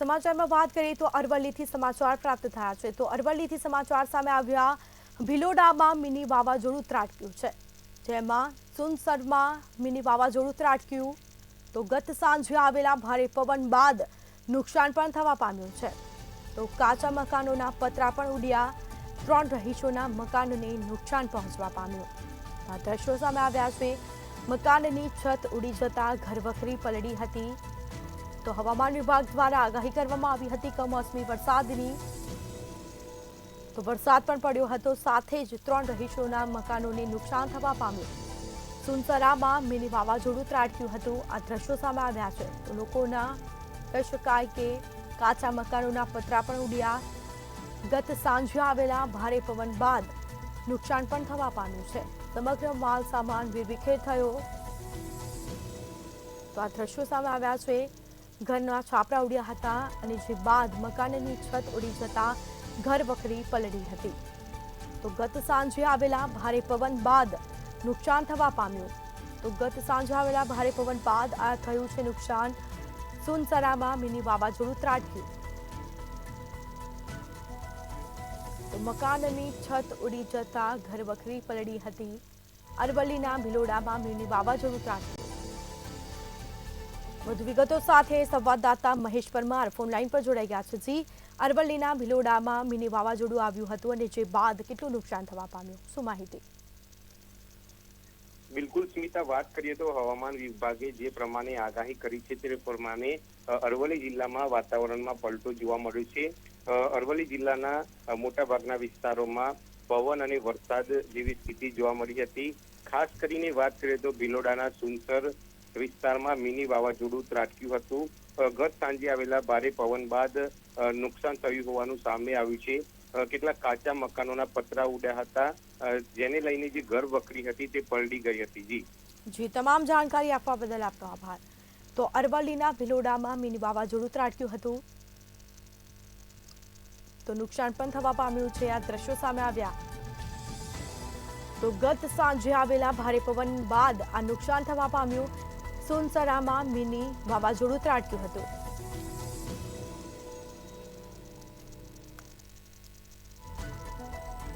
સમાચારમાં વાત કરીએ તો અરવલ્લીથી સમાચાર પ્રાપ્ત થયા છે તો અરવલ્લીથી સમાચાર સામે આવ્યા ભિલોડામાં મિની વાવાઝોડું ત્રાટક્યું છે જેમાં સુનસરમાં મિની વાવાઝોડું ત્રાટક્યું તો ગત સાંજે આવેલા ભારે પવન બાદ નુકસાન પણ થવા પામ્યું છે તો કાચા મકાનોના પતરા પણ ઉડ્યા 3 રહીશોના મકાનને નુકસાન પહોંચવા પામ્યું આ દ્રશ્યો સામે આવ્યા છે મકાનની છત ઉડી જતા ઘરવખરી પલળી હતી તો હવામાન વિભાગ દ્વારા આગાહી કરવામાં આવી હતી કમોસમી વરસાદની તો વરસાદ પણ પડ્યો હતો સાથે જ 3 રહીશોના મકાનોને નુકસાન થવા પામ્યું સુનસરામાં મિની વાવાઝોડું ત્રાટક્યું હતું આ દ્રશ્યો સામે આવ્યા છે તો લોકોના કહી શકાય કે કાચા મકાનોના પતરા પણ ઉડ્યા ગત સાંજે આવેલા ભારે પવન બાદ નુકસાન પણ થવા પામ્યું છે સમગ્ર માલ સામાન વેરવિખેર થયો તો આ દ્રશ્યો સામે આવ્યા છે ઘરના છાપરા ઉડ્યા હતા અને જે બાદ મકાનની છત ઉડી જતા ઘર વખરી પલળી હતી તો ગત સાંજે આવેલા ભારે પવન બાદ નુકસાન થવા પામ્યું તો ગત સાંજે આવેલા ભારે પવન બાદ આ થયું છે નુકસાન સુનસરામાં મિની વાવાઝોડું ત્રાટક્યું તો મકાનની છત ઉડી જતા ઘર વખરી પલળી હતી અરવલ્લીના ભિલોડામાં મિની વાવાઝોડું ત્રાટક્યું વધુ વિગતો સાથે સંવાદદાતા મહેશ પરમાર ફોનલાઈન પર જોડાઈ ગયા છે જી અરવલ્લીના ભિલોડામાં મિની વાવાઝોડું આવ્યું હતું અને જે બાદ કેટલું નુકસાન થવા પામ્યું શું માહિતી બિલકુલ સ્મિતા વાત કરીએ તો હવામાન વિભાગે જે પ્રમાણે આગાહી કરી છે તે પ્રમાણે અરવલ્લી જિલ્લામાં વાતાવરણમાં પલટો જોવા મળ્યો છે અરવલ્લી જિલ્લાના મોટાભાગના વિસ્તારોમાં પવન અને વરસાદ જેવી સ્થિતિ જોવા મળી હતી ખાસ કરીને વાત કરીએ તો ભિલોડાના સુનસર વિસ્તારમાં મિની વાવાઝોડું ત્રાટક્યું હતું ગત સાંજે આવેલા ભારે પવન બાદ નુકસાન થયું હોવાનું સામે આવ્યું છે કેટલાક કાચા મકાનોના પતરા ઉડ્યા હતા જેને લઈને જે ઘર વખરી હતી તે પલળી ગઈ હતી જી તમામ જાણકારી આપવા બદલ આપનો આભાર તો અરવલ્લીના ભિલોડામાં મિની વાવાઝોડું ત્રાટક્યું હતું તો નુકસાન પણ થવા પામ્યું છે આ દ્રશ્યો સામે આવ્યા તો ગત સાંજે આવેલા ભારે પવન બાદ આ નુકસાન થવા પામ્યું સુનસરામાં મિની વાવાઝોડું ત્રાટક્યું હતું